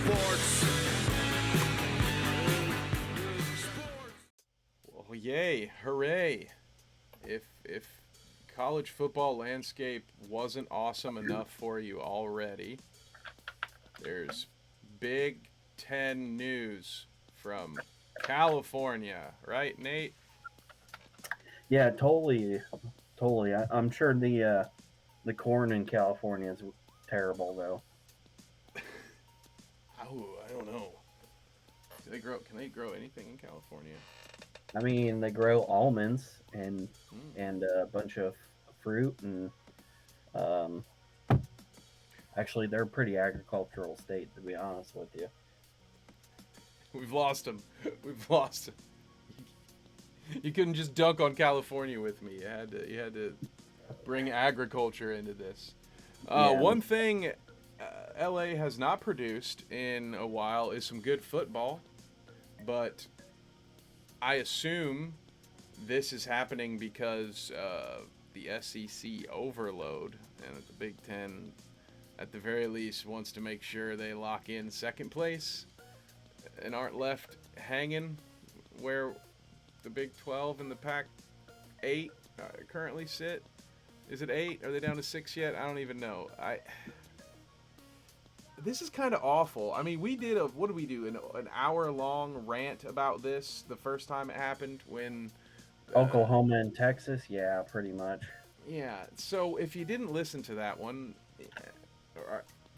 Well, yay, hooray. If college football landscape wasn't awesome enough for you already, there's Big Ten news from California, right, Nate? Yeah, totally. I'm sure the corn in California is terrible though. Oh, I don't know. Do they grow? Can they grow anything in California? I mean, they grow almonds and Hmm. a bunch of fruit and um, actually they're a pretty agricultural state to be honest with you. We've lost him. We've lost him. You couldn't just dunk on California with me. You had to bring agriculture into this. Yeah, One thing LA has not produced in a while is some good football, but I assume this is happening because the SEC overload and the Big Ten, at the very least, wants to make sure they lock in second place and aren't left hanging where the Big 12 and the Pac 8 currently sit. Is it 8? Are they down to 6 yet? I don't even know. This is kind of awful. I mean, we did what did we do? An hour long rant about this the first time it happened when uh, Oklahoma and Texas, yeah, pretty much. yeah. So if you didn't listen to that one,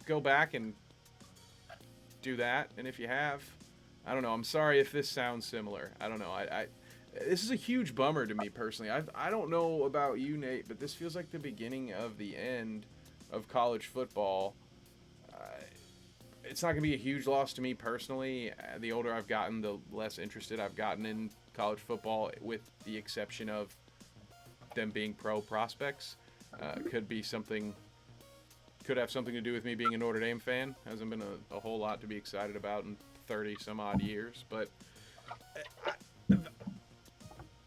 go back and do that. And if you have, I don't know. I'm sorry if this sounds similar. I don't know. This is a huge bummer to me personally. I don't know about you, Nate, but this feels like the beginning of the end of college football. Uh, it's not going to be a huge loss to me personally. The older I've gotten, the less interested I've gotten in college football, with the exception of them being pro prospects. Could be something. Could have something to do with me being a Notre Dame fan. Hasn't been a whole lot to be excited about in 30 some odd years. But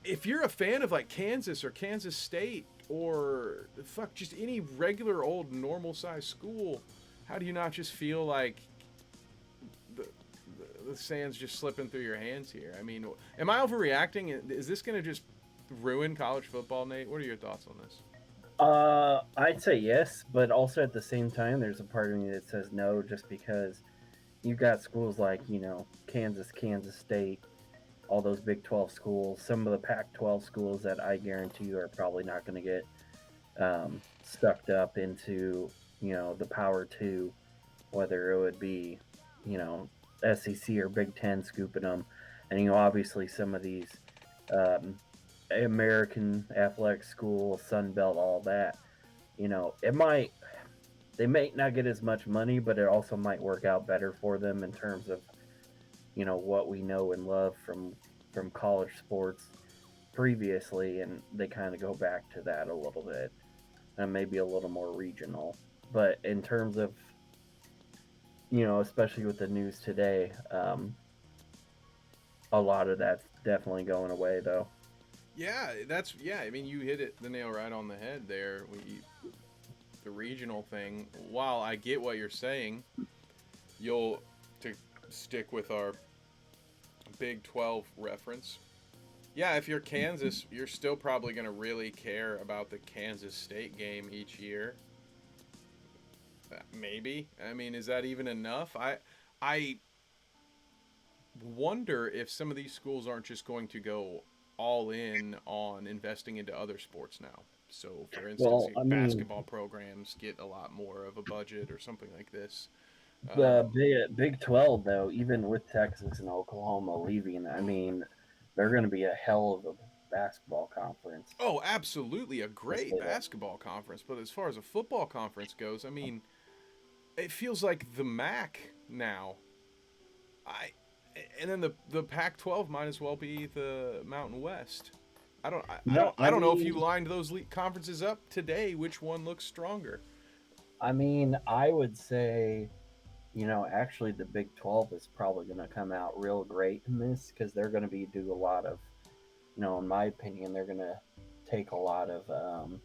if you're a fan of like Kansas or Kansas State or fuck just any regular old normal sized school, how do you not just feel like the, the sand's just slipping through your hands here? I mean, am I overreacting? Is this going to just ruin college football, Nate? What are your thoughts on this? I'd say yes, but also at the same time, there's a part of me that says no, just because you've got schools like Kansas, Kansas State, all those Big 12 schools, some of the Pac 12 schools that I guarantee you are probably not going to get sucked up into the Power Two, whether it would be you know SEC or Big Ten scooping them, and obviously some of these um, American athletic school, Sun Belt, all that. It might they may not get as much money, but it also might work out better for them in terms of what we know and love from college sports previously, and they kind of go back to that a little bit, and maybe a little more regional. But in terms of especially with the news today, a lot of that's definitely going away, though. Yeah. I mean, you hit the nail right on the head there. The regional thing. While I get what you're saying, you'll to stick with our Big 12 reference. Yeah, if you're Kansas, you're still probably going to really care about the Kansas State game each year. Maybe. I mean, is that even enough? I wonder if some of these schools aren't just going to go all in on investing into other sports now. So, for instance, Well, I mean, basketball programs get a lot more of a budget or something like this. the Um, Big 12, though, even with Texas and Oklahoma leaving, I mean, they're going to be a hell of a basketball conference. oh, absolutely, a To great say that. basketball conference. But as far as a football conference goes, I mean, it feels like the MAC now. I and then the Pac-12 might as well be the Mountain West. No, I don't know if you lined those conferences up today. Which one looks stronger? I would say, actually the Big 12 is probably going to come out real great in this because they're going to be do a lot of, in my opinion, they're going to take a lot of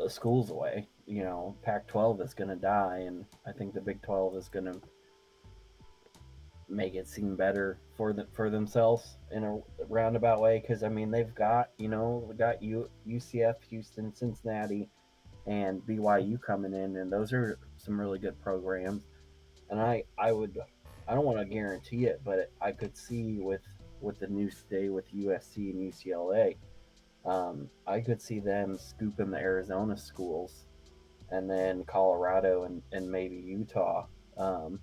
schools away. Pac-12 is going to die, and I think the Big 12 is going to make it seem better for themselves in a roundabout way. Because I mean, they got UCF, Houston, Cincinnati, and BYU coming in, and those are some really good programs. And I don't want to guarantee it, but I could see with the new stay with USC and UCLA, I could see them scooping the Arizona schools, and then Colorado and maybe Utah, um,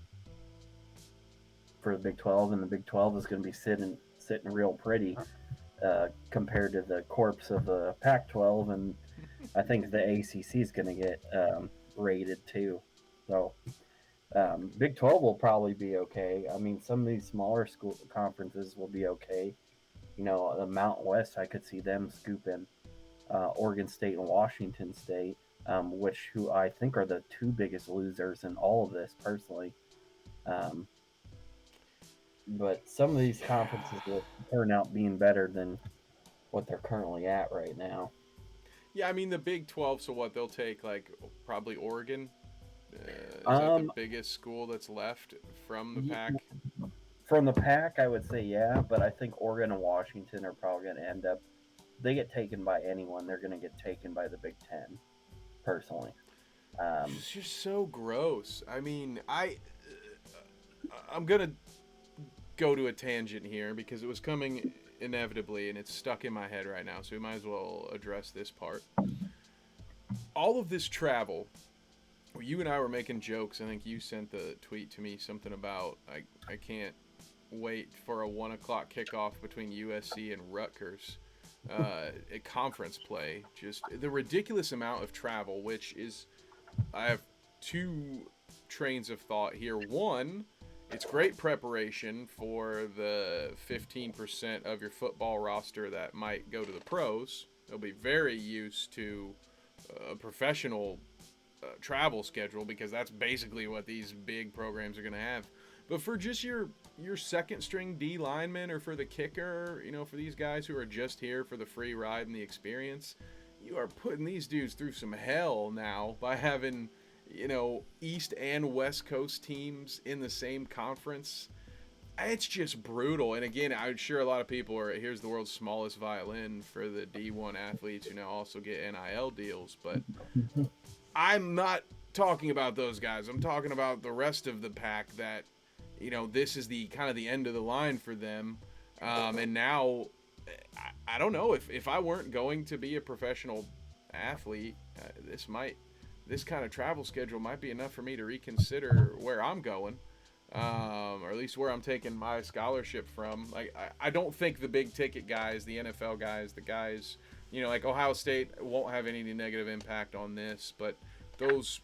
for the Big 12, and the Big 12 is going to be sitting real pretty, compared to the corpse of the Pac-12, and I think the ACC is going to get rated too. So Big 12 will probably be okay. I mean, some of these smaller school conferences will be okay. The Mountain West, I could see them scooping Oregon State and Washington State, who I think are the two biggest losers in all of this, personally. Um, but some of these conferences will turn out being better than what they're currently at right now. Yeah, I mean the Big 12. So what they'll take like probably Oregon. Is that the Um, biggest school that's left from the pack? from the pack, I would say yeah, but I think Oregon and Washington are probably going to end up. They get taken by anyone. They're going to get taken by the Big Ten, personally. Um, It's just so gross. I mean, I'm gonna go to a tangent here because it was coming inevitably and it's stuck in my head right now. So we might as well address this part. All of this travel. You and I were making jokes. I think you sent the tweet to me something about I can't wait for a 1 o'clock kickoff between USC and Rutgers. A conference play. Just the ridiculous amount of travel, which is I have two trains of thought here. One, it's great preparation for the 15% of your football roster that might go to the pros. They'll be very used to a professional travel schedule because that's basically what these big programs are going to have. But for just your second string D lineman or for the kicker, for these guys who are just here for the free ride and the experience, you are putting these dudes through some hell now by having, East and West Coast teams in the same conference. It's just brutal. And again, I'm sure a lot of people are, here's the world's smallest violin for the D1 athletes who now also get NIL deals. But I'm not talking about those guys. I'm talking about the rest of the pack that, this is the kind of the end of the line for them. And now, I don't know if I weren't going to be a professional athlete, this kind of travel schedule might be enough for me to reconsider where I'm going, or at least where I'm taking my scholarship from. Like I don't think the big ticket guys, the NFL guys, the guys, like Ohio State won't have any negative impact on this, but those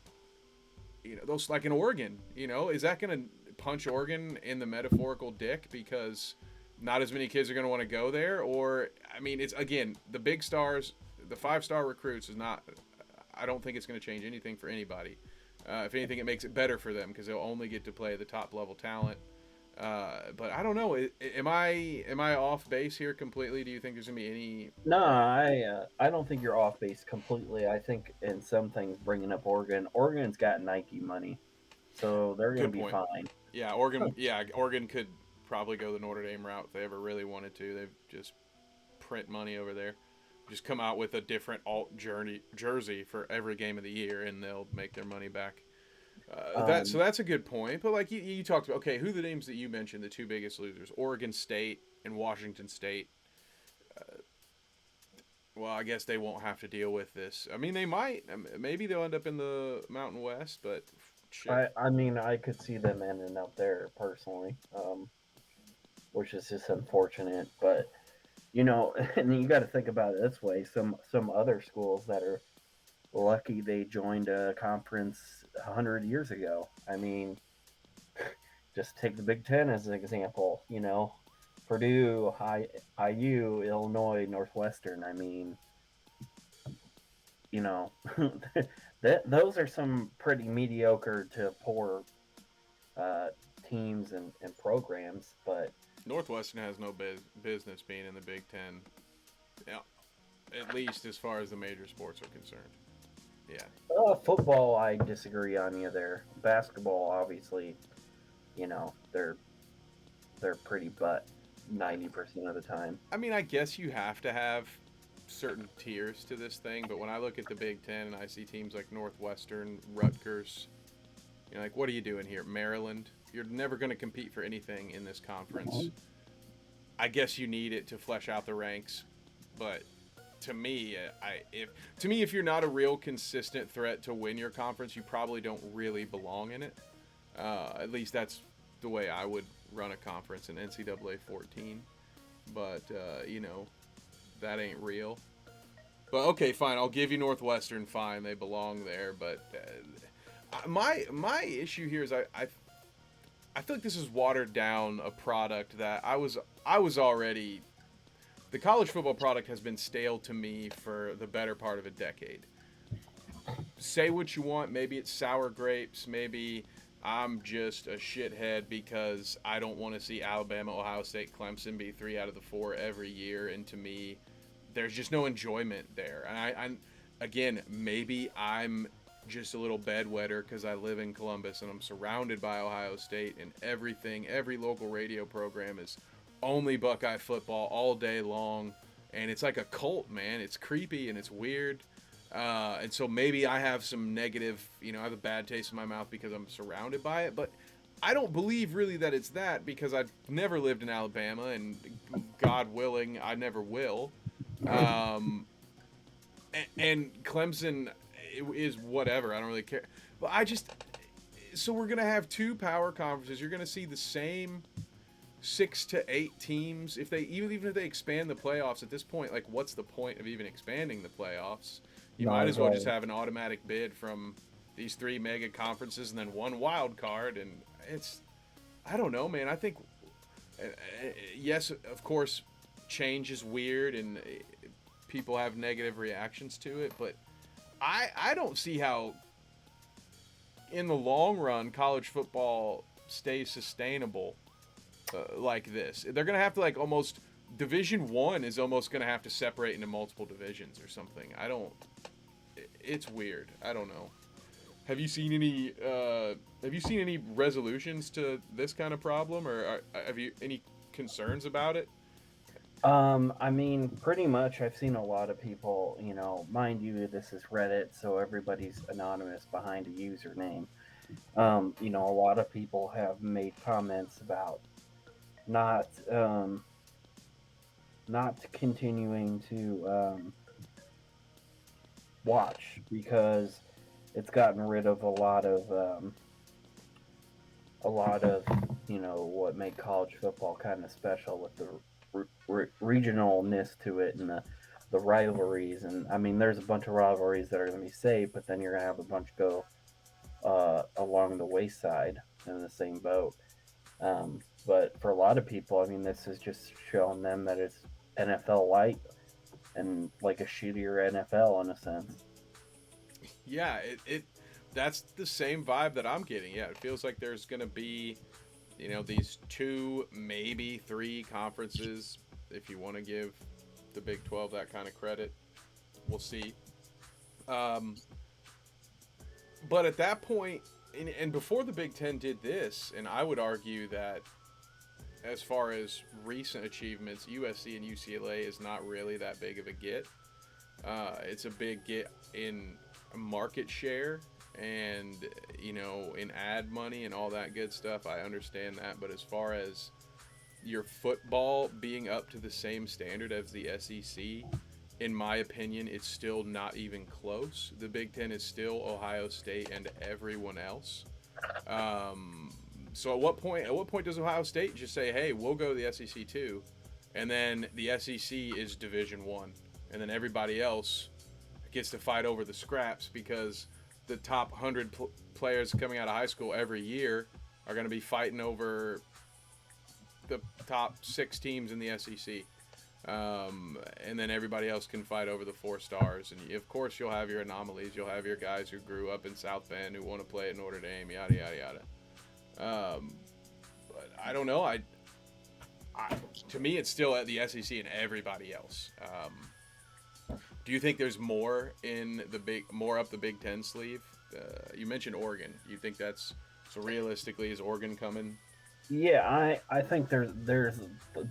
those like in Oregon, is that going to punch Oregon in the metaphorical dick because not as many kids are going to want to go there? Or I mean, it's again the big stars, the 5-star recruits is not. I don't think it's going to change anything for anybody. If anything, it makes it better for them because they'll only get to play the top level talent. But I don't know. Am I off base here completely? Do you think there's gonna be any? no, I don't think you're off base completely. I think in some things, bringing up Oregon's got Nike money, so they're going to Good be point. fine. Yeah, Oregon. Yeah, Oregon could probably go the Notre Dame route if they ever really wanted to. They've just print money over there. Just come out with a different alt jersey for every game of the year, and they'll make their money back. So Um, that's a good point. But like you talked about, okay, who are the names that you mentioned, the two biggest losers? Oregon State and Washington State. Well, I guess they won't have to deal with this. I mean, they might. Maybe they'll end up in the Mountain West, but shit. I mean, I could see them ending up there personally, which is just unfortunate. But and you got to think about it this way: some other schools that are lucky they joined a conference 100 years ago. I mean, just take the Big Ten as an example. Purdue, IU, Illinois, Northwestern. I mean, you know, those are some pretty mediocre to poor uh, teams and programs. But Northwestern has no business being in the Big Ten, yeah, at least as far as the major sports are concerned. Yeah. Football, I disagree on you there. Basketball, obviously, they're pretty butt 90% of the time. I mean, I guess you have to have certain tiers to this thing, but when I look at the Big Ten and I see teams like Northwestern, Rutgers, like, what are you doing here? Maryland? You're never going to compete for anything in this conference. I guess you need it to flesh out the ranks, but to me, if you're not a real consistent threat to win your conference, you probably don't really belong in it. At least that's the way I would run a conference in NCAA 14. But that ain't real. But okay, fine. I'll give you Northwestern. Fine, they belong there. But my issue here is I feel like this is watered down a product that I was already. The college football product has been stale to me for the better part of a decade. Say what you want. Maybe it's sour grapes. Maybe I'm just a shithead because I don't want to see Alabama, Ohio State, Clemson be 3 out of the 4 every year. And to me, there's just no enjoyment there. And I'm again, maybe I'm just a little bedwetter because I live in Columbus and I'm surrounded by Ohio State and everything. Every local radio program is only Buckeye football all day long, and it's like a cult, man. It's creepy and it's weird, and so maybe I have some negative, I have a bad taste in my mouth because I'm surrounded by it, but I don't believe really that it's that because I've never lived in Alabama, and God willing, I never will. And Clemson is whatever. I don't really care. But so we're going to have 2 power conferences. You're going to see the same 6 to 8 teams. Even if they expand the playoffs at this point, like, what's the point of even expanding the playoffs? You might as well just have an automatic bid from these 3 mega conferences and then 1 wild card. And I don't know, man. I think, yes, of course, change is weird and people have negative reactions to it, but I don't see how in the long run college football stays sustainable like this. They're gonna have to almost Division 1 is almost gonna have to separate into multiple divisions or something. It's weird. I don't know. Have you seen any resolutions to this kind of problem, or have you any concerns about it? I mean, pretty much I've seen a lot of people, mind you, this is Reddit, so everybody's anonymous behind a username. A lot of people have made comments about not not continuing to watch because it's gotten rid of a lot of what made college football kind of special with the regionalness to it and the rivalries. And I mean, there's a bunch of rivalries that are going to be safe, but then you're going to have a bunch go along the wayside in the same boat. But for a lot of people, I mean, this is just showing them that it's NFL light and like a shittier NFL in a sense. Yeah, it that's the same vibe that I'm getting. Yeah, it feels like there's going to be these 2, maybe 3 conferences, if you want to give the Big 12 that kind of credit. We'll see. But at that point, and before the Big 10 did this, and I would argue that as far as recent achievements, USC and UCLA is not really that big of a get. It's a big get in market share and in ad money and all that good stuff. I understand that, but as far as your football being up to the same standard as the SEC, in my opinion, it's still not even close. The Big Ten is still Ohio State and everyone else. So at what point does Ohio State just say, hey, we'll go to the SEC too, and then the SEC is Division 1, and then everybody else gets to fight over the scraps because the top 100 players coming out of high school every year are going to be fighting over the top 6 teams in the SEC. And then everybody else can fight over the 4 stars. And of course, you'll have your anomalies. You'll have your guys who grew up in South Bend who want to play at Notre Dame, yada, yada, yada. But I don't know. To me, it's still at the SEC and everybody else. Do you think there's more in the more up the Big Ten sleeve? You mentioned Oregon. You think that's so? Realistically, is Oregon coming? Yeah, I think there's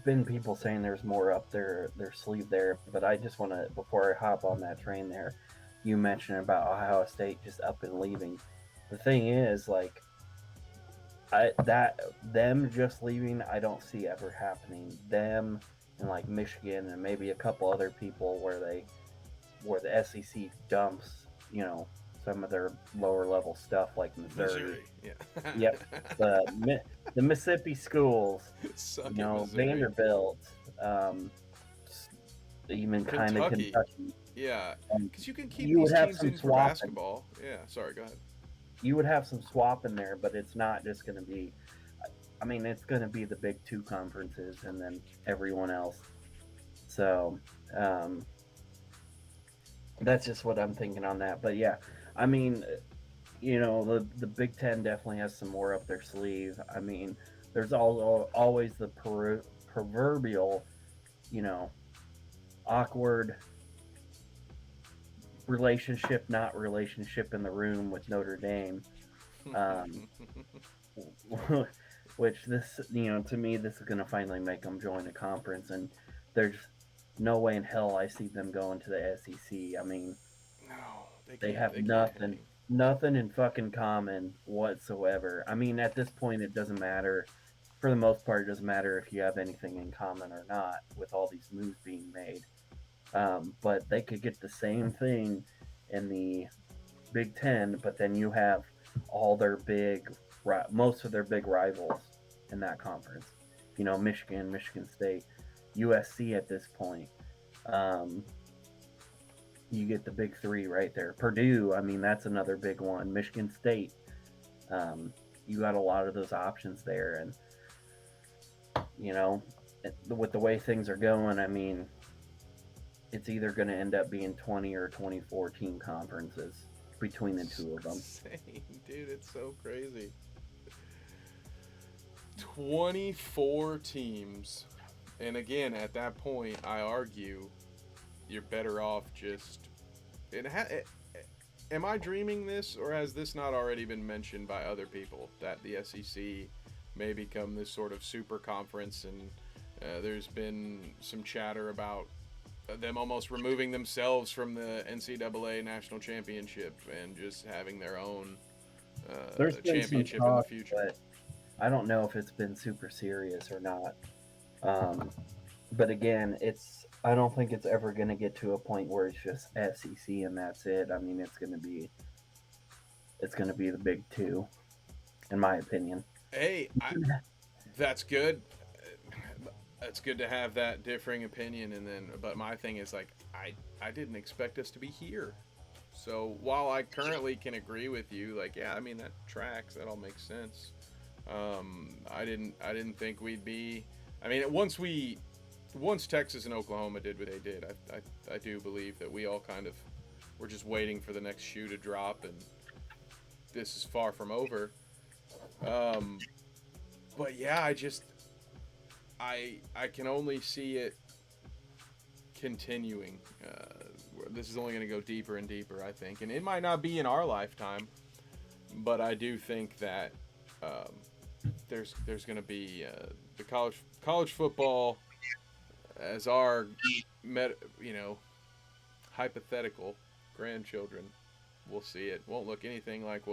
been people saying there's more up their sleeve there, but I just want to, before I hop on that train there, you mentioned about Ohio State just up and leaving. The thing is, like, I that them just leaving, I don't see ever happening. Them and like Michigan and maybe a couple other people where the SEC dumps, some of their lower level stuff like Missouri. Missouri. Yeah. Yep, the Mississippi schools, Suck at Missouri. Vanderbilt, um, even kind of Kentucky. Kentucky. Yeah, Um, because you can keep you these would have teams some in for swapping. basketball. Yeah. Sorry. Go ahead. You would have some swap in there, but it's not just going to be. I mean, it's going to be the big two conferences and then everyone else. So um, that's just what I'm thinking on that. But yeah, I mean, the Big Ten definitely has some more up their sleeve. I mean, there's always the proverbial, you know, awkward relationship, not relationship in the room with Notre Dame. Um, which this, to me, this is going to finally make them join a conference, and there's no way in hell I see them going to the SEC. I mean, No, they they can't. have They can't nothing, hang. nothing in fucking common whatsoever. I mean, at this point, it doesn't matter. For the most part, it doesn't matter if you have anything in common or not with all these moves being made. But they could get the same thing in the Big Ten, but then you have all their most of their big rivals in that conference. Michigan, Michigan State, USC at this point. Um, you get the big three right there. Purdue, I mean, that's another big one. Michigan State, you got a lot of those options there, and you know, with the way things are going, I mean, it's either going to end up being 20 or 24 team conferences between the It's two of them. insane, dude. It's so crazy. 24 teams. And again, at that point, I argue you're better off just. Am I dreaming this, or has this not already been mentioned by other people that the SEC may become this sort of super conference? And there's been some chatter about them almost removing themselves from the NCAA national championship and just having their own There's been some championship in the talk, future. but I don't know if it's been super serious or not. Um, but again, I don't think it's ever going to get to a point where it's just SEC and that's it. I mean, it's going to be the big two, in my opinion. Hey, that's good. It's good to have that differing opinion, and then, but my thing is like, I didn't expect us to be here. So while I currently can agree with you, like, yeah, I mean that tracks. That all makes sense. I didn't think we'd be. I mean, once Texas and Oklahoma did what they did, I do believe that we all kind of were just waiting for the next shoe to drop, and this is far from over. Um, but yeah, I can only see it continuing. This is only going to go deeper and deeper, I think, and it might not be in our lifetime, but I do think that um, there's going to be the college football as our you know hypothetical grandchildren. We'll see it. Won't look anything like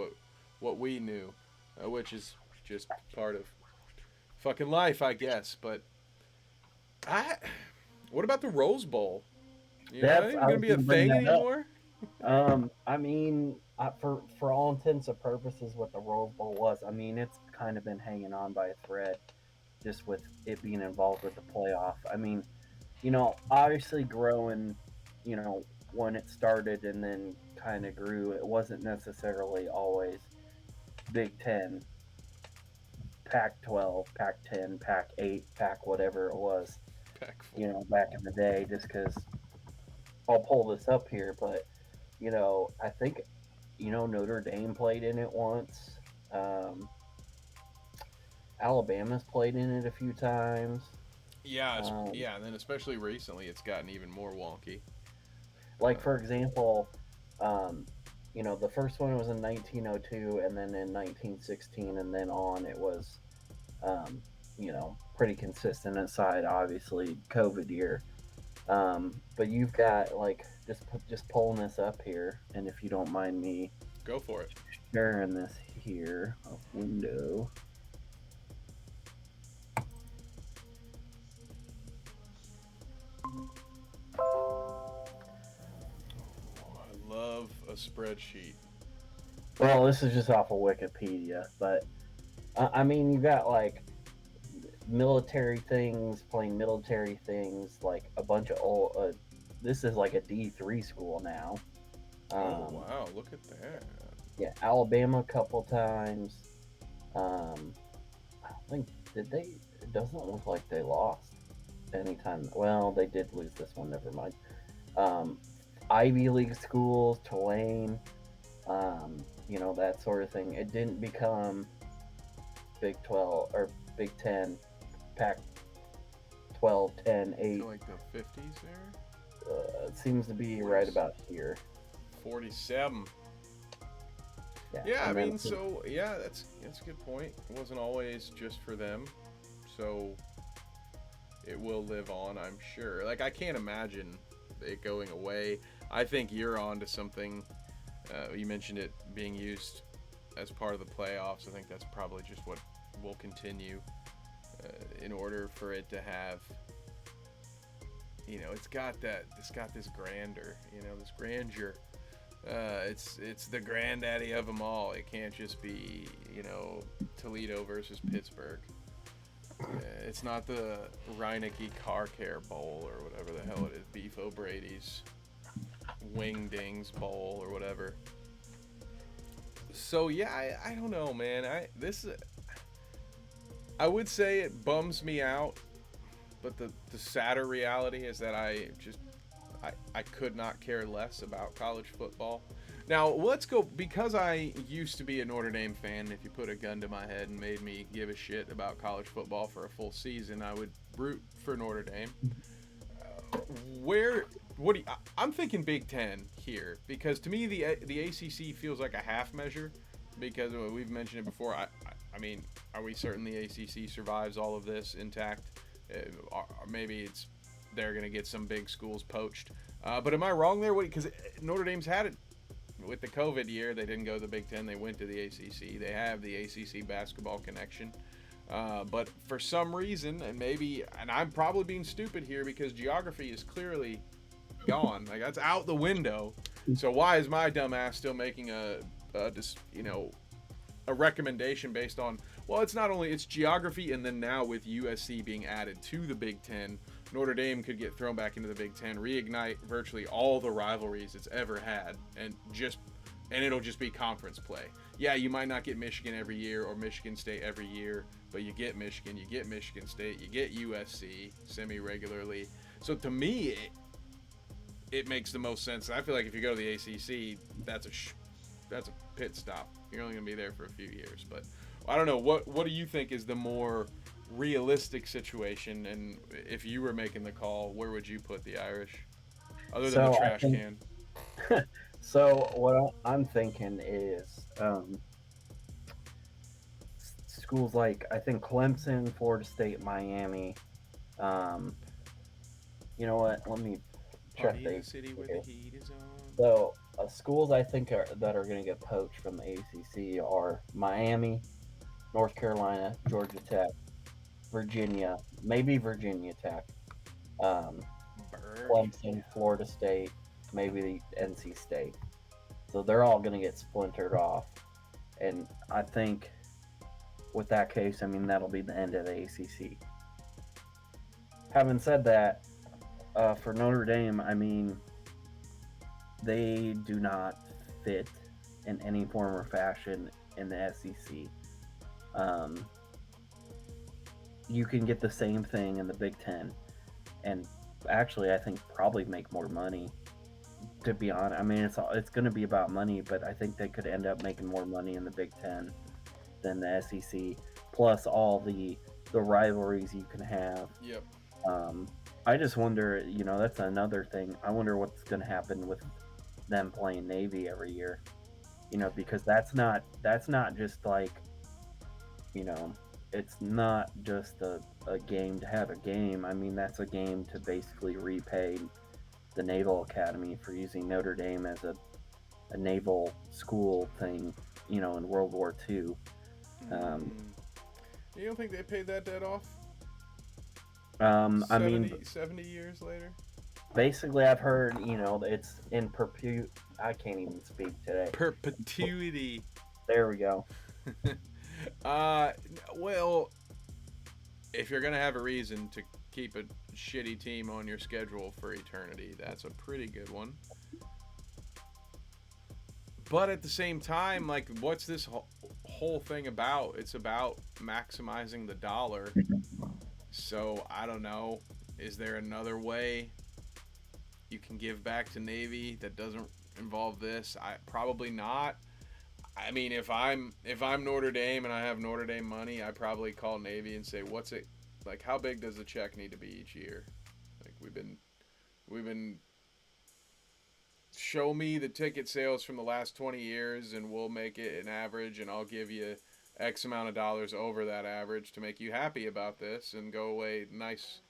what we knew, which is just part of fucking life, I guess. But I, what about the Rose Bowl? That ain't I gonna was be a going to bring thing that up. anymore. I mean, for all intents and purposes, what the Rose Bowl was, I mean, it's kind of been hanging on by a thread, just with it being involved with the playoff. I mean, obviously growing, when it started and then kind of grew, it wasn't necessarily always Big Ten, Pac 12, Pac 10, Pac 8, Pac whatever it was, Pack 4. back in the day, just because I'll pull this up here, but, I think, Notre Dame played in it once. Um, Alabama's played in it a few times. Yeah, Um, yeah, and then especially recently, it's gotten even more wonky. Like for example, um, you know, the first one was in 1902, and then in 1916, and then on it was, um, you know, pretty consistent. Aside, obviously, COVID year. But you've got like just pulling this up here, and if you don't mind me Go for it. sharing this here, a window. Oh, I love a spreadsheet. Well, this is just off of Wikipedia, but I mean, you got like military things, playing military things, like a bunch of old. This is like a D3 school now. Oh Um, wow, look at that. yeah, Alabama a couple times. Um, I don't think did they. It doesn't look like they lost anytime. Well, they did lose this one. Never mind. Um, Ivy League schools, Tulane, you know, that sort of thing. It didn't become Big 12 or Big 10, Pac 12, 10, To 8. like the 50s there. It seems to be 40, right about here. 47. Yeah, Yeah, I and then mean, so yeah, that's a good point. It wasn't always just for them, so it will live on, I'm sure. Like I can't imagine it going away. I think you're on to something. You mentioned it being used as part of the playoffs. I think that's probably just what will continue in order for it to have. You know, it's got this grandeur. You know, this grandeur. It's the granddaddy of them all. It can't just be, you know, Toledo versus Pittsburgh. It's not the Reineke Car Care Bowl or whatever the hell it is. Beef O'Brady's Wingdings Bowl or whatever. So yeah, I don't know, man. I would say it bums me out, but the sadder reality is that I could not care less about college football. Now, let's go, because I used to be a Notre Dame fan. If you put a gun to my head and made me give a shit about college football for a full season, I would root for Notre Dame. Where what do you, I'm thinking Big Ten here, because to me the ACC feels like a half measure, because we've mentioned it before. I mean, are we certain the ACC survives all of this intact? Or maybe it's they're going to get some big schools poached. But am I wrong there? Because Notre Dame's had it with the COVID year. They didn't go to the Big Ten. They went to the ACC. They have the ACC basketball connection. But for some reason, and I'm probably being stupid here because geography is clearly gone. Like that's out the window. So why is my dumbass still making a recommendation based on, well, it's geography, and then now with USC being added to the Big Ten, Notre Dame could get thrown back into the Big Ten, reignite virtually all the rivalries it's ever had, and it'll just be conference play. Yeah, you might not get Michigan every year or Michigan State every year, but you get Michigan, you get Michigan State, you get USC semi-regularly. So to me, it makes the most sense. I feel like if you go to the ACC, that's a pit stop. You're only going to be there for a few years. But I don't know. What do you think is the more realistic situation? And if you were making the call, where would you put the Irish? Other than the trash can. So what I'm thinking is schools like I think Clemson, Florida State, Miami. Um, you know what? Let me check Party in the city where the heat is on. So schools I think that are going to get poached from the ACC are Miami, North Carolina, Georgia Tech, Virginia, maybe Virginia Tech, um, Clemson, Florida State, maybe the NC State. So they're all going to get splintered off, and I think with that case, I mean that'll be the end of the ACC. Having said that, for Notre Dame, I mean they do not fit in any form or fashion in the SEC. Um, you can get the same thing in the Big Ten, and actually, I think probably make more money. To be honest, I mean it's going to be about money, but I think they could end up making more money in the Big Ten than the SEC. Plus all the rivalries you can have. Yep. Um, I just wonder, that's another thing. I wonder what's going to happen with them playing Navy every year. Because that's not just like, you know, it's not just a game to have a game. I mean, that's a game to basically repay the Naval Academy for using Notre Dame as a naval school thing, in World War II. Um, Mm. You don't think they paid that debt off I mean, 70 years later? basically, I've heard, it's in perpetu. I can't even speak today. Perpetuity. There we go. uh, well, if you're gonna have a reason to keep a shitty team on your schedule for eternity, that's a pretty good one. But at the same time, like, what's this whole thing about? It's about maximizing the dollar. So I don't know. Is there another way you can give back to Navy that doesn't involve this? I probably not. I mean, if I'm Notre Dame and I have Notre Dame money, I probably call Navy and say, "What's it like? How big does the check need to be each year?" Like we've been show me the ticket sales from the last 20 years and we'll make it an average and I'll give you X amount of dollars over that average to make you happy about this and go away nice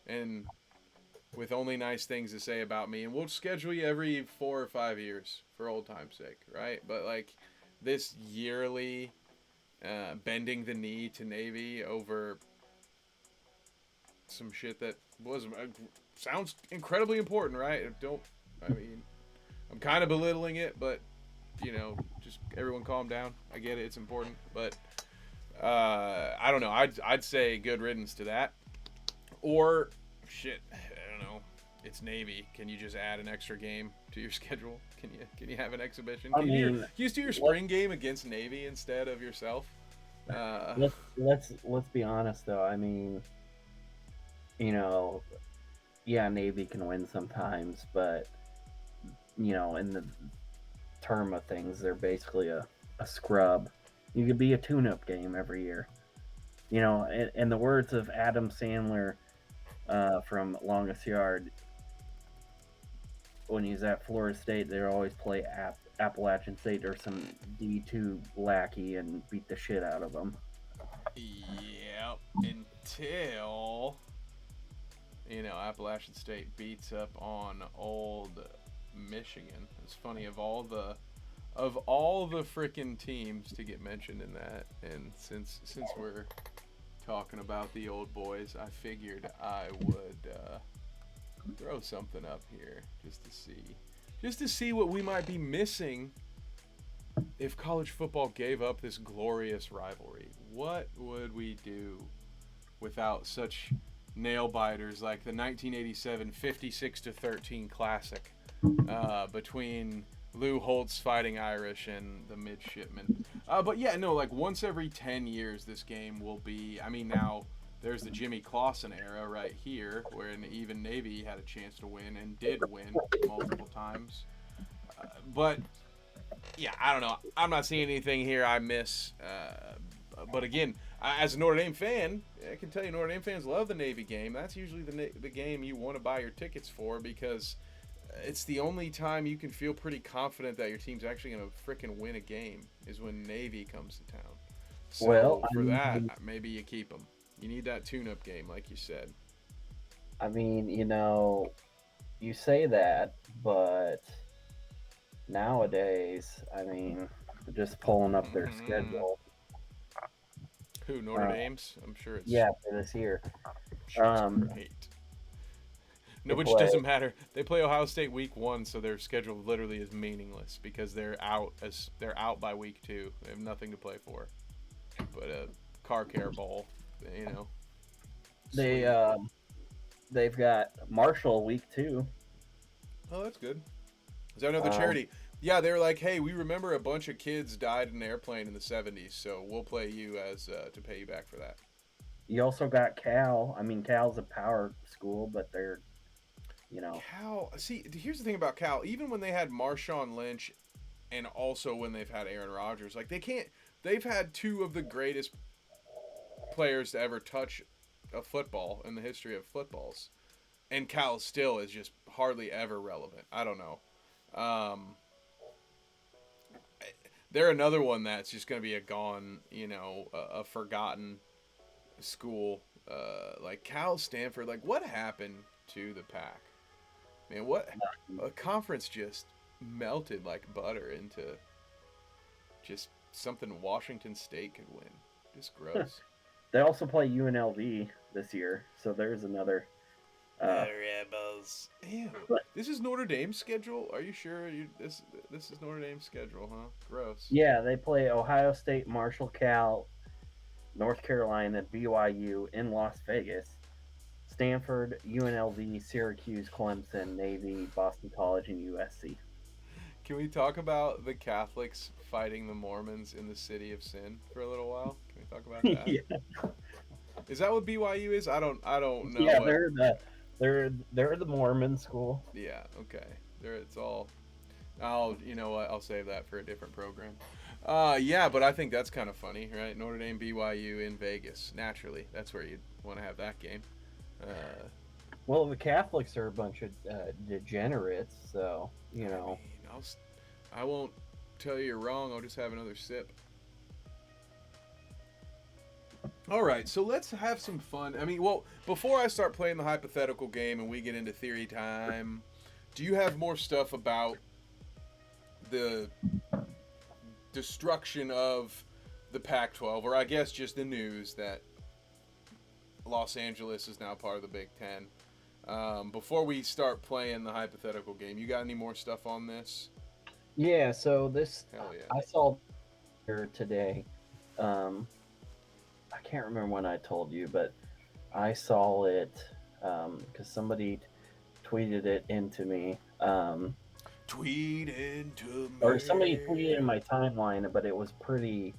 and with only nice things to say about me, and we'll schedule you every 4 or 5 years for old time's sake, right? But like this yearly bending the knee to Navy over some shit that was sounds incredibly important, right? I mean, I'm kind of belittling it, but just everyone calm down. I get it; it's important, but I don't know. I'd say good riddance to that, or shit. I don't know. It's Navy. Can you just add an extra game to your schedule? Can you have an exhibition? I Can you mean, just do your spring game against Navy instead of yourself? Uh, let's be honest though. I mean, you know, yeah, Navy can win sometimes, but in the term of things, they're basically a scrub. You could be a tune-up game every year. In the words of Adam Sandler from Longest Yard, when he's at Florida State, they always play Appalachian State or some D2 lackey and beat the shit out of them. yeah. Until Appalachian State beats up on old Michigan. It's funny of all the freaking teams to get mentioned in that, and since we're talking about the old boys, I figured I would throw something up here just to see what we might be missing if college football gave up this glorious rivalry. What would we do without such nail biters like the 1987 56-13 classic between Lou Holtz Fighting Irish and the midshipmen? But yeah, no, like once every 10 years this game will be. I mean, now there's the Jimmy Clausen era right here, where even Navy had a chance to win and did win multiple times. But yeah, I don't know. I'm not seeing anything here I miss. But again, as a Notre Dame fan, I can tell you Notre Dame fans love the Navy game. That's usually the game you want to buy your tickets for, because it's the only time you can feel pretty confident that your team's actually going to frickin' win a game is when Navy comes to town. So Well, for that, maybe you keep them. You need that tune-up game, like you said. I mean, you say that, but nowadays, I mean, just pulling up their Mm-hmm. schedule. Who, Notre Dame's? I'm sure it's, Yeah, for this year. great. No, They which play. doesn't matter. They play Ohio State week 1, so their schedule literally is meaningless because they're out by week 2. They have nothing to play for, but a car care bowl, you know. They Sweet. they've got Marshall week 2. Oh, that's good. Is that another Um, charity? Yeah, they were like, hey, we remember a bunch of kids died in an airplane in the 70s, so we'll play you as to pay you back for that. you also got Cal. I mean, Cal's a power school, but they're you know Cal, see, here's the thing about Cal. Even when they had Marshawn Lynch, and also when they've had Aaron Rodgers, like they can't. They've had two of the greatest players to ever touch a football in the history of footballs. and Cal still is just hardly ever relevant. I don't know. Um, they're another one that's just going to be a gone, a forgotten school. Like Cal, Stanford, like what happened to the pack? Man, what a conference just melted like butter into just something Washington State could win. Just gross. They also play UNLV this year, so there's another. The Rebels. Ew. But This is Notre Dame's schedule. Are you sure? This is Notre Dame's schedule, huh? Gross. yeah, they play Ohio State, Marshall, Cal, North Carolina, BYU in Las Vegas, Stanford, UNLV, Syracuse, Clemson, Navy, Boston College, and USC. Can we talk about the Catholics fighting the Mormons in the city of sin for a little while? Can we talk about that? Yeah, Is that what BYU is? I don't know. yeah, what... they're the Mormon school. Yeah. Okay. It's all. You know what? I'll save that for a different program. Yeah, but I think that's kind of funny, right? Notre Dame, BYU in Vegas. Naturally, that's where you'd want to have that game. Well, the Catholics are a bunch of degenerates, so you know. I mean, I won't tell you you're wrong. I'll just have another sip. All right, so let's have some fun. I mean, well, before I start playing the hypothetical game and we get into theory time, do you have more stuff about the destruction of the Pac-12, or I guess just the news that Los Angeles is now part of the Big Ten? Before we start playing the hypothetical game, you got any more stuff on this? Yeah, so this Hell yeah. I saw here today. I can't remember when I told you, but I saw it because somebody tweeted it into me. Tweet into me. Or somebody tweeted in my timeline, but it was pretty.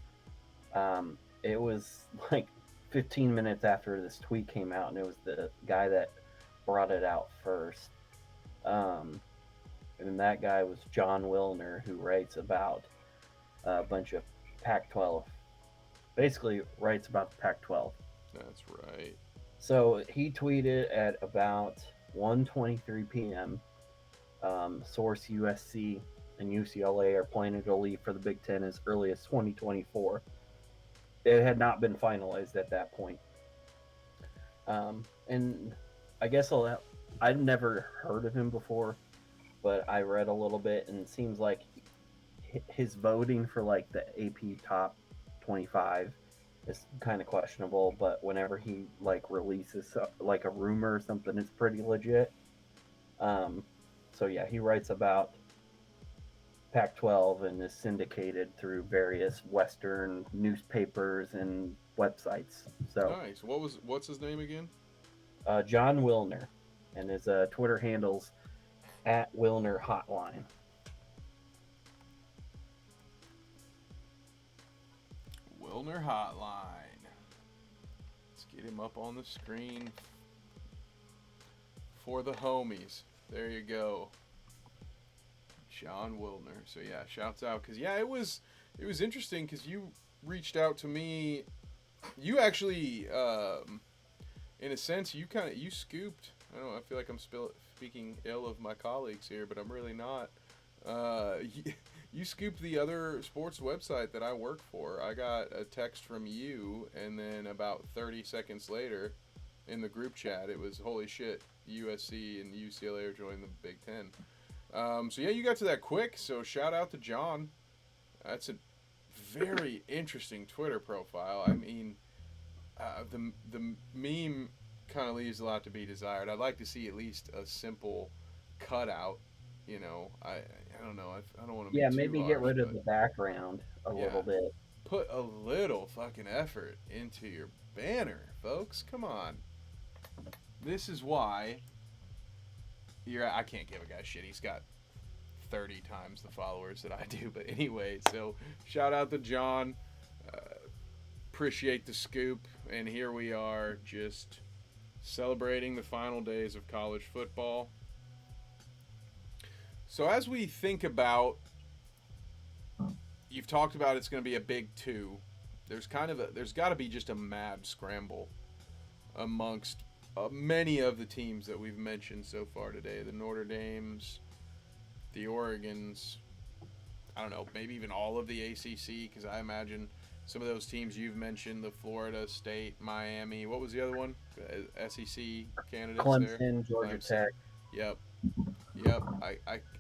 It was like 15 minutes after this tweet came out, and it was the guy that brought it out first. And that guy was John Wilner, who writes about a bunch of Pac-12. Basically, writes about the Pac-12. That's right. So he tweeted at about 1:23 p.m. Source USC and UCLA are planning to leave for the Big Ten as early as 2024. It had not been finalized at that point. And I guess I'd never heard of him before, but I read a little bit, and it seems like his voting for like the AP top 25 is kind of questionable, but whenever he like releases like a rumor or something, it's pretty legit. So yeah, he writes about Pac-12 and is syndicated through various Western newspapers and websites. So nice. What's his name again? John Wilner, and his Twitter handles at Wilner Hotline. Wilner Hotline. Let's get him up on the screen for the homies. There you go. John Wilner. So yeah, shouts out, because yeah, it was interesting, because you reached out to me. You actually, in a sense, you scooped. I don't know. I feel like I'm speaking ill of my colleagues here, but I'm really not. You scooped the other sports website that I work for. I got a text from you, and then about 30 seconds later, in the group chat, it was, holy shit, USC and UCLA are joining the Big Ten. So yeah, you got to that quick, so shout out to John. That's a very interesting Twitter profile. I mean, the meme kind of leaves a lot to be desired. I'd like to see at least a simple cutout. You know, I don't know. I don't want to. Yeah, be maybe too get harsh, rid of the background a little bit. Put a little fucking effort into your banner, folks. Come on. This is why I can't give a guy shit. He's got 30 times the followers that I do. But anyway, so shout out to John. Appreciate the scoop. And here we are, just celebrating the final days of college football. So as we think about, you've talked about it's going to be a big two. There's got to be just a mad scramble amongst many of the teams that we've mentioned so far today, the Notre Dames, the Oregons, I don't know, maybe even all of the ACC, because I imagine some of those teams you've mentioned, the Florida State, Miami. What was the other one? SEC candidates there. Clemson, Georgia Clemson. Tech. Yep. Yep.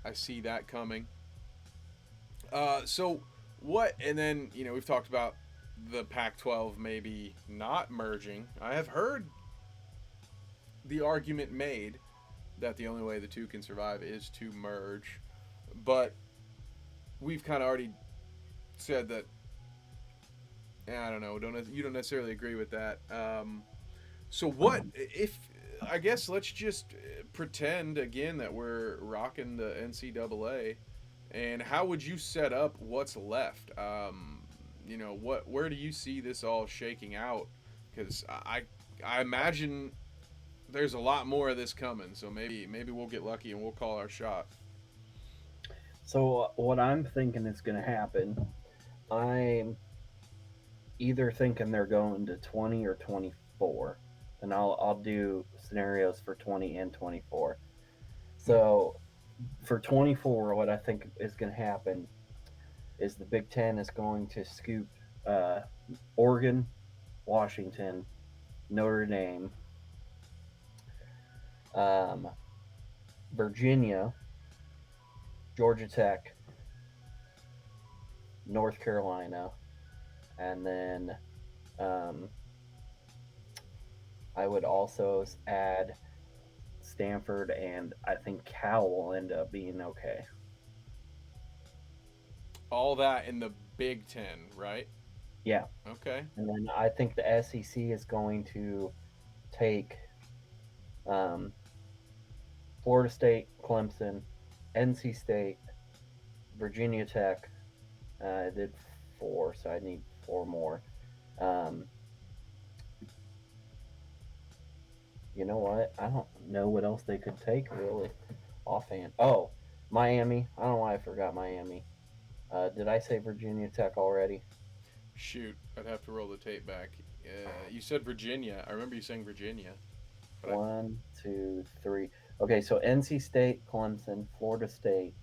I see that coming. So what? And then we've talked about the Pac-12 maybe not merging. I have heard the argument made that the only way the two can survive is to merge, but we've kind of already said that. I don't know. You don't necessarily agree with that? So what if? I guess let's just pretend again that we're rocking the NCAA. And how would you set up what's left? What? Where do you see this all shaking out? Because I imagine there's a lot more of this coming. So maybe we'll get lucky and we'll call our shot. So what I'm thinking is going to happen, I'm either thinking they're going to 20 or 24, and I'll do scenarios for 20 and 24. So for 24, what I think is going to happen is the Big Ten is going to scoop uh, Oregon, Washington, Notre Dame, um, Virginia, Georgia Tech, North Carolina, and then um, I would also add Stanford, and I think Cal will end up being okay. All that in the Big Ten, right? Yeah, Okay. and then I think the SEC is going to take um, Florida State, Clemson, NC State, Virginia Tech. I did four, so I need four more. Um, you know what? I don't know what else they could take really offhand. Oh, Miami. I don't know why I forgot Miami. Did I say Virginia Tech already? Shoot, I'd have to roll the tape back. You said Virginia. I remember you saying Virginia, but I One, two, three. Okay, so NC State, Clemson, Florida State,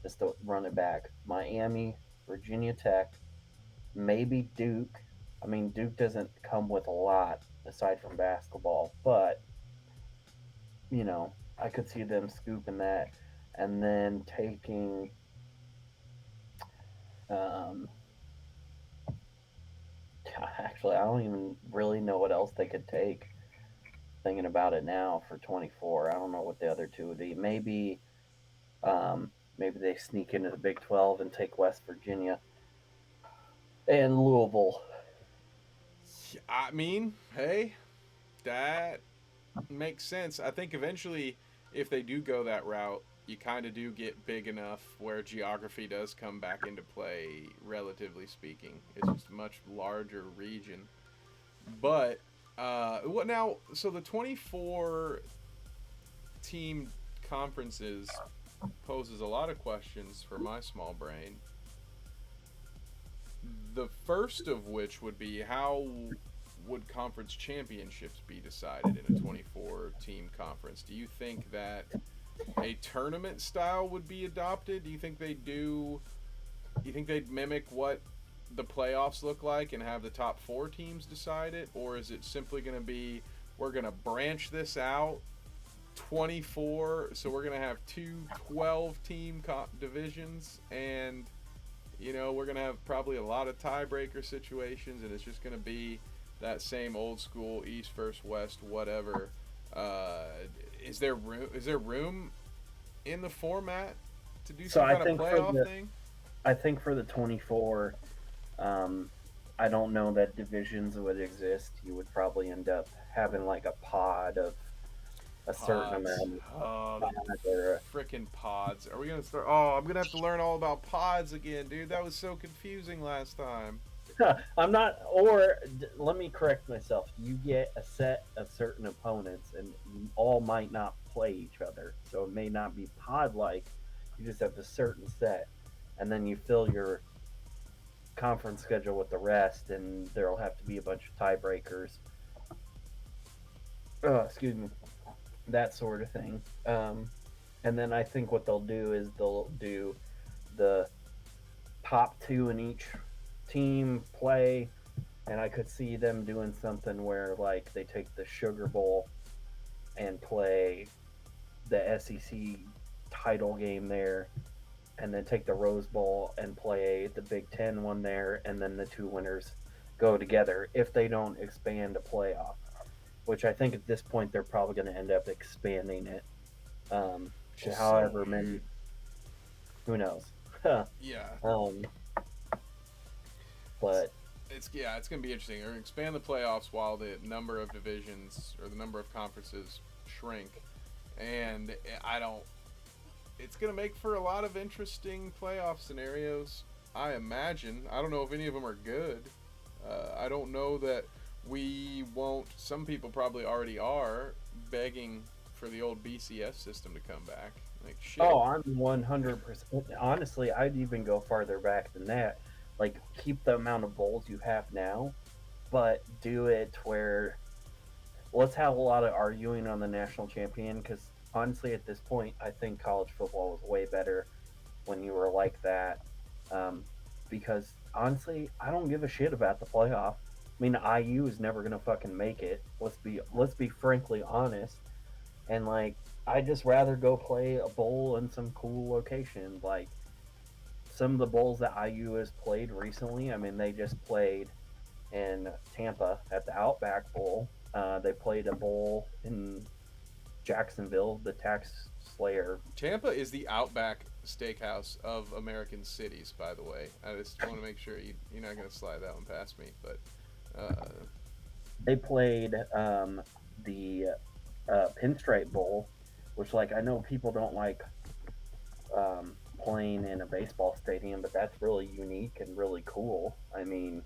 just to run it back. Miami, Virginia Tech, maybe Duke. I mean, Duke doesn't come with a lot aside from basketball, but I could see them scooping that and then taking. Um, Actually, I don't even really know what else they could take. Thinking about it now for 24, I don't know what the other two would be. Um, maybe they sneak into the Big 12 and take West Virginia and Louisville. I mean, hey, that makes sense. I think eventually, if they do go that route, you kind of do get big enough where geography does come back into play, relatively speaking. It's just a much larger region. But, what now? So the 24 team conferences poses a lot of questions for my small brain. The first of which would be how would conference championships be decided in a 24 team conference? Do you think that a tournament style would be adopted? Do you think they do? Do you think they'd mimic what the playoffs look like and have the top four teams decide it? Or is it simply going to be we're going to branch this out 24, so we're going to have two 12 team divisions, and we're going to have probably a lot of tiebreaker situations, and it's just going to be that same old school East versus West, whatever. Uh, is there room? Is there room in the format to do So some kind of playoff thing? I think for the 24, um, I don't know that divisions would exist. You would probably end up having like a pod of a certain Pods. amount Oh, of the pod or freaking pods. Are we gonna start? Oh, I'm gonna have to learn all about pods again, dude. That was so confusing last time. I'm not. Or let me correct myself. You get a set of certain opponents, and you all might not play each other, so it may not be pod like. You just have a certain set, and then you fill your conference schedule with the rest, and there'll have to be a bunch of tiebreakers. excuse me, that sort of thing. And then I think what they'll do is they'll do the top two in each team play, and I could see them doing something where like they take the Sugar Bowl and play the SEC title game there, and then take the Rose Bowl and play the Big Ten one there, and then the two winners go together if they don't expand a playoff. Which I think at this point they're probably going to end up expanding it to Just so however many. weird. Who knows? Yeah. um, but It's gonna be interesting. Or expand the playoffs while the number of divisions or the number of conferences shrink, and I don't. It's gonna make for a lot of interesting playoff scenarios. I imagine. I don't know if any of them are good. I don't know that we won't. Some people probably already are begging for the old BCS system to come back. Like shit. oh, I'm 100%. Honestly, I'd even go farther back than that. Like keep the amount of bowls you have now, but do it where let's have a lot of arguing on the national champion because honestly, at this point, I think college football was way better when you were like that. Um, because honestly, I don't give a shit about the playoff. I mean, IU is never gonna fucking make it. Let's be frankly honest. And like, I just rather go play a bowl in some cool location. Like some of the bowls that IU has played recently. I mean, they just played in Tampa at the Outback Bowl. They played a bowl in Jacksonville, the Tax Slayer. Tampa is the Outback Steakhouse of American cities, by the way. I just want to make sure you're not going to slide that one past me. But They played the Pinstripe Bowl, which like I know people don't like playing in a baseball stadium, but that's really unique and really cool. I mean,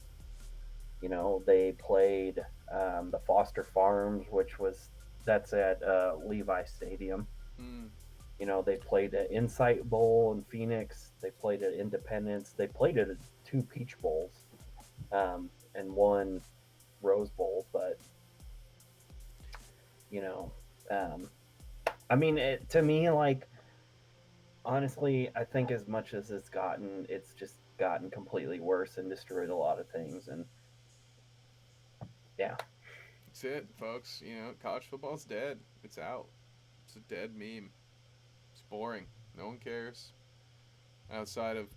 they played the Foster Farms, which was that's at Levi Stadium. mm, They played at Insight Bowl in Phoenix. They played at Independence. They played at two Peach Bowls and one Rose Bowl. But you know, um, I mean, to me, like honestly, I think as much as it's just gotten completely worse and destroyed a lot of things. And yeah, that's it, folks. College football's dead. It's out. It's a dead meme. It's boring. No one cares. Outside of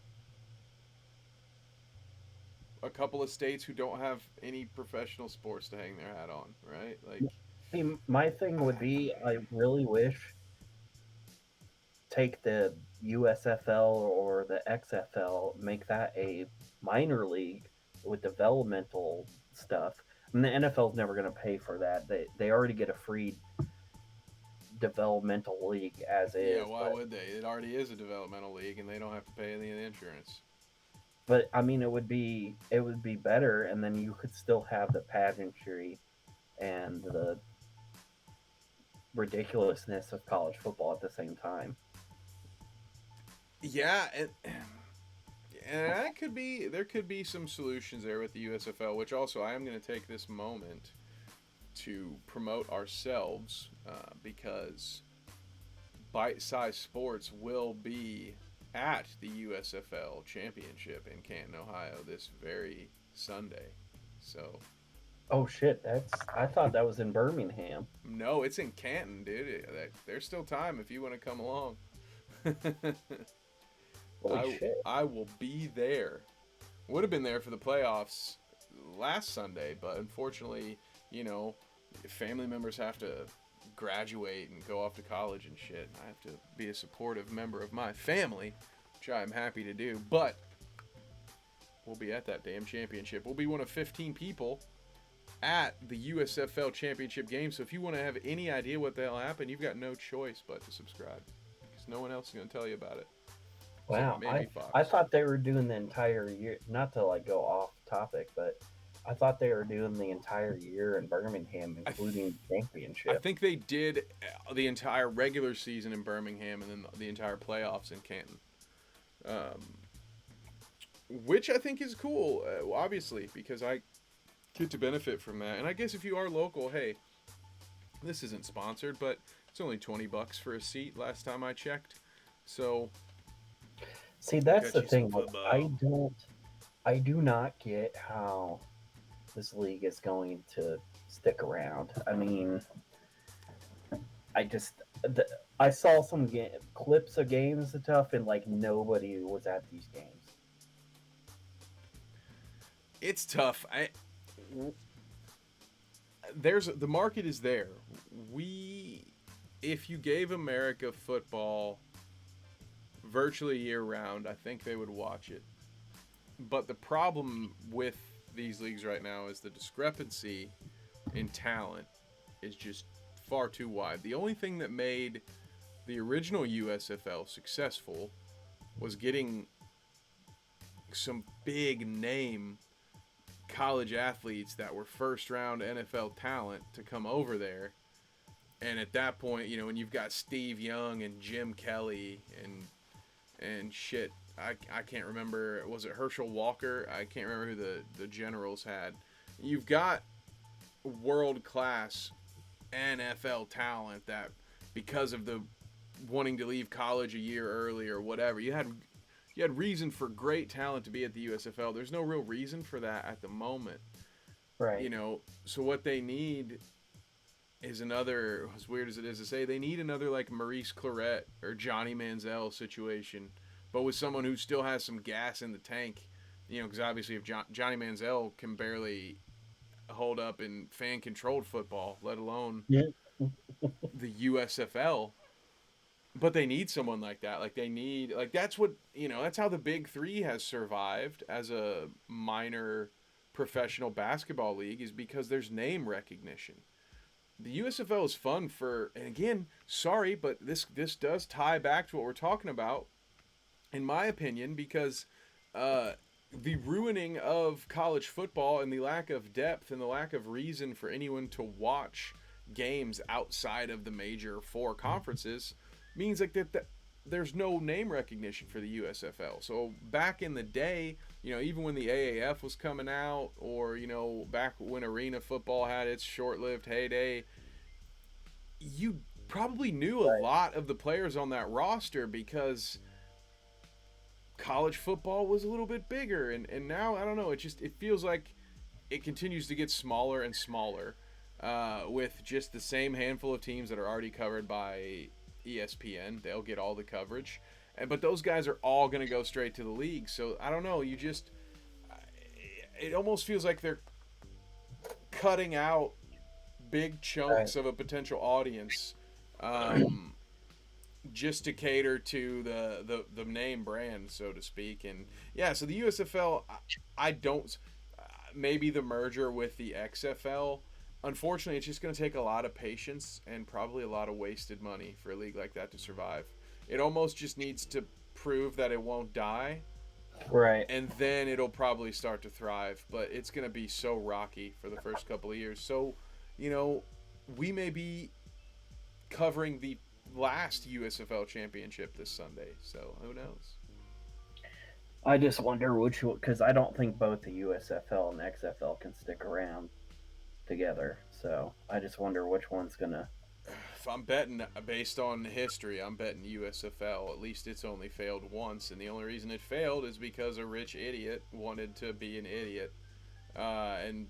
a couple of states who don't have any professional sports to hang their hat on, right? Like, I mean, my thing would be, I really wish take the USFL or the XFL, make that a minor league with developmental stuff. And the NFL's never going to pay for that. They already get a free developmental league as yeah, is. why would they? It already is a developmental league, and they don't have to pay any of the insurance. But I mean, it would be better, and then you could still have the pageantry and the ridiculousness of college football at the same time. Yeah, and that could be there could be some solutions there with the USFL, which also I am going to take this moment to promote ourselves because Bite Size Sports will be at the USFL Championship in Canton, Ohio this very Sunday. So, Oh shit, I thought that was in Birmingham. no, it's in Canton, dude. There's still time if you want to come along. Holy shit. I will be there. Would have been there for the playoffs last Sunday, but unfortunately, family members have to graduate and go off to college and shit. I have to be a supportive member of my family, which I am happy to do. But we'll be at that damn championship. We'll be one of 15 people at the USFL championship game. So if you want to have any idea what the hell happened, you've got no choice but to subscribe, because no one else is going to tell you about it. Wow, I thought they were doing the entire year. Not to like go off topic, but I thought they were doing the entire year in Birmingham, including championship. I think they did the entire regular season in Birmingham and then the entire playoffs in Canton, which I think is cool, obviously, because I get to benefit from that. And I guess if you are local, hey, This isn't sponsored, but it's only $20 for a seat last time I checked. So See, that's got the you some thing. football. I do not get how this league is going to stick around. I mean, I just, the, I saw some clips of games and stuff, and like nobody was at these games. It's tough. There's the market is there. We if you gave America football virtually year round, I think they would watch it. But the problem with these leagues right now is the discrepancy in talent is just far too wide. The only thing that made the original USFL successful was getting some big name college athletes that were first round NFL talent to come over there. And at that point, when you've got Steve Young and Jim Kelly and shit, I can't remember. Was it Herschel Walker? I can't remember who the Generals had. You've got world class NFL talent that because of the wanting to leave college a year early or whatever, you had reason for great talent to be at the USFL. There's no real reason for that at the moment. Right. So what they need is another, as weird as it is to say, they need another like Maurice Claret or Johnny Manziel situation, but with someone who still has some gas in the tank. Because obviously if Johnny Manziel can barely hold up in fan-controlled football, let alone Yeah. the USFL. But they need someone like that. Like they need that's what that's how the Big Three has survived as a minor professional basketball league is because there's name recognition. The USFL is fun and again, sorry, but this does tie back to what we're talking about, in my opinion, because uh, the ruining of college football and the lack of depth and the lack of reason for anyone to watch games outside of the major four conferences means that there's no name recognition for the USFL. So back in the day, even when the AAF was coming out, or back when arena football had its short-lived heyday, you probably knew a Right. lot of the players on that roster because college football was a little bit bigger, and now I don't know, it feels like it continues to get smaller and smaller, with just the same handful of teams that are already covered by ESPN. They'll get all the coverage, but those guys are all going to go straight to the league. So I don't know, it almost feels like they're cutting out big Right. chunks of a potential audience, um, just to cater to the name brand, so to speak. And yeah, so the USFL, I don't. Maybe the merger with the XFL. Unfortunately, it's just going to take a lot of patience and probably a lot of wasted money for a league like that to survive. It almost just needs to prove that it won't die, Right. and then it'll probably start to thrive. But it's going to be so rocky for the first couple of years. So, you know, we may be covering the last USFL championship this Sunday. So who knows? I just wonder which one, because I don't think both the USFL and XFL can stick around together. So I just wonder which one's gonna. If I'm betting based on history, I'm betting USFL. At least it's only failed once, and the only reason it failed is because a rich idiot wanted to be an idiot, and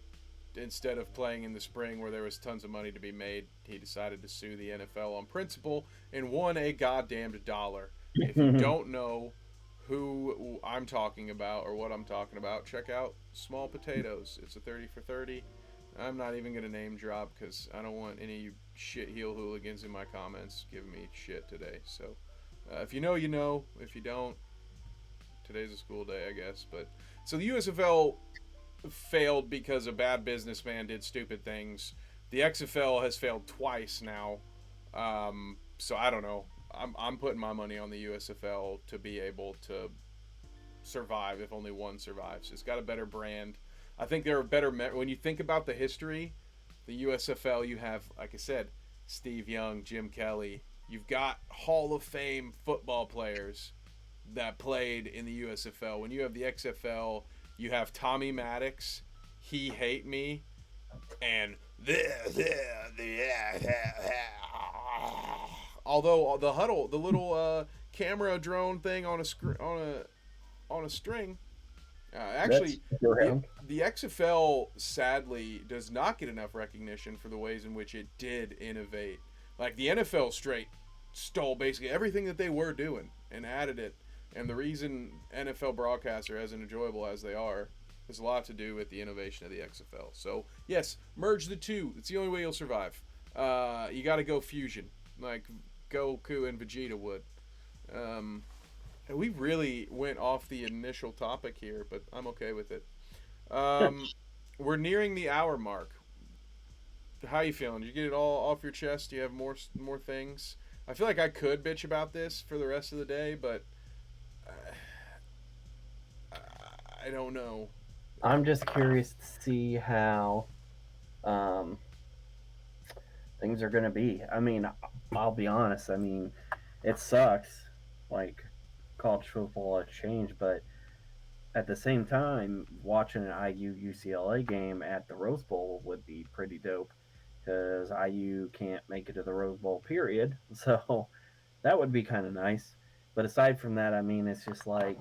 instead of playing in the spring where there was tons of money to be made, he decided to sue the NFL on principle and won a goddamned dollar. If you don't know who I'm talking about or what I'm talking about, check out Small Potatoes. It's a 30 for 30. I'm not even going to name drop because I don't want any shit heel hooligans in my comments giving me shit today. So if you know, you know. If you don't, today's a school day, I guess. But so the USFL failed because a bad businessman did stupid things. The XFL has failed twice now. So I don't know. I'm putting my money on the USFL to be able to survive if only one survives. It's got a better brand. I think there are better when you think about the history. The USFL, you have, like I said, Steve Young, Jim Kelly. You've got Hall of Fame football players that played in the USFL. When you have the XFL, you have Tommy Maddox, He Hate Me, and although the huddle, the little camera drone thing on a string, That's actually, the around. the XFL sadly does not get enough recognition for the ways in which it did innovate. Like the NFL straight stole basically everything that they were doing and added it. And the reason NFL broadcasts are as enjoyable as they are has a lot to do with the innovation of the XFL. So yes, merge the two. It's the only way you'll survive. You got to go fusion, like Goku and Vegeta would. Um, and we really went off the initial topic here, but I'm okay with it. Um, we're nearing the hour mark. How you feeling? Did you get it all off your chest? Do you have more things? I feel like I could bitch about this for the rest of the day, but I don't know. I'm just curious to see how um, things are going to be. I mean, I'll be honest. I mean, it sucks. Like college football has changed, but at the same time, watching an IU UCLA game at the Rose Bowl would be pretty dope because IU can't make it to the Rose Bowl, period. So that would be kind of nice. But aside from that, I mean, it's just like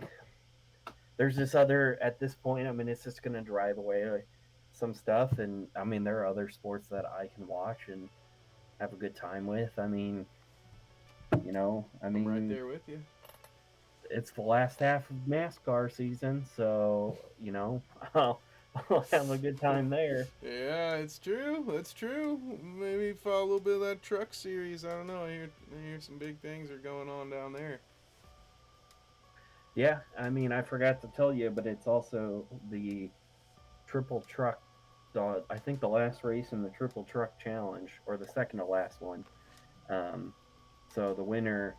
there's this other, at this point, I mean, it's just going to drive away some stuff. And I mean, there are other sports that I can watch and have a good time with. I mean, I I'm right mean, there with you. it's the last half of NASCAR season, so I'll have a good time there. Yeah, it's true. That's true. Maybe follow a little bit of that truck series. I don't know. I hear some big things are going on down there. Yeah, I mean, I forgot to tell you, but it's also the triple truck. I think the last race in the triple truck challenge, or the second to last one. Um, so the winner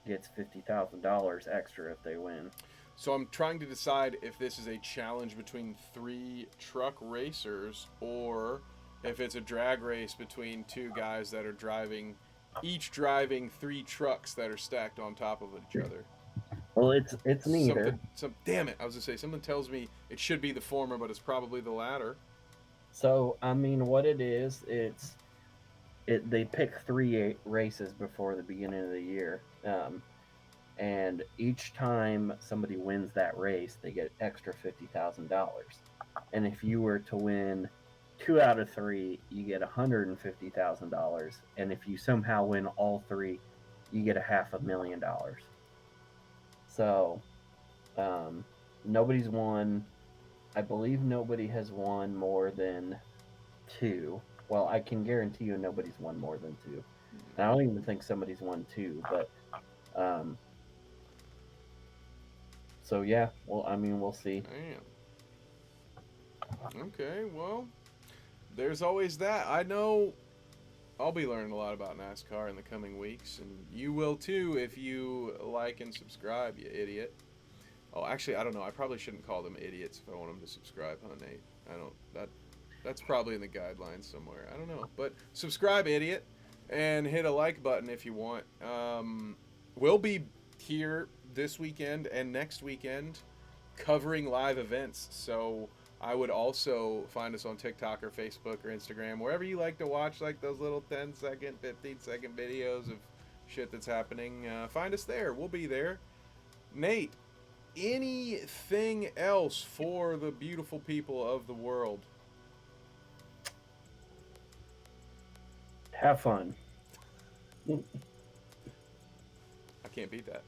gets $50,000 extra if they win. So I'm trying to decide if this is a challenge between three truck racers or if it's a drag race between two guys that are each driving three trucks that are stacked on top of each other. Well, it's neither. Damn it! I was gonna say something tells me it should be the former, but it's probably the latter. So I mean, what it is, they pick three races before the beginning of the year. And each time somebody wins that race, they get extra $50,000. And if you were to win two out of three, you get $150,000. And if you somehow win all three, you get $500,000. So um, nobody's won. I believe nobody has won more than two. Well, I can guarantee you nobody's won more than two. And I don't even think somebody's won two, but um, so yeah, well, I mean, we'll see. Damn. Okay, well, there's always that. I know I'll be learning a lot about NASCAR in the coming weeks, and you will too if you like and subscribe, you idiot. Oh, actually, I don't know. I probably shouldn't call them idiots if I want them to subscribe, huh, Nate? I don't. That's probably in the guidelines somewhere. I don't know, but subscribe, idiot, and hit a like button if you want. We'll be here this weekend and next weekend covering live events. So I would also find us on TikTok or Facebook or Instagram, wherever you like to watch like those little 10-second, 15-second videos of shit that's happening. Find us there. We'll be there. Nate, anything else for the beautiful people of the world? Have fun. I can't beat that.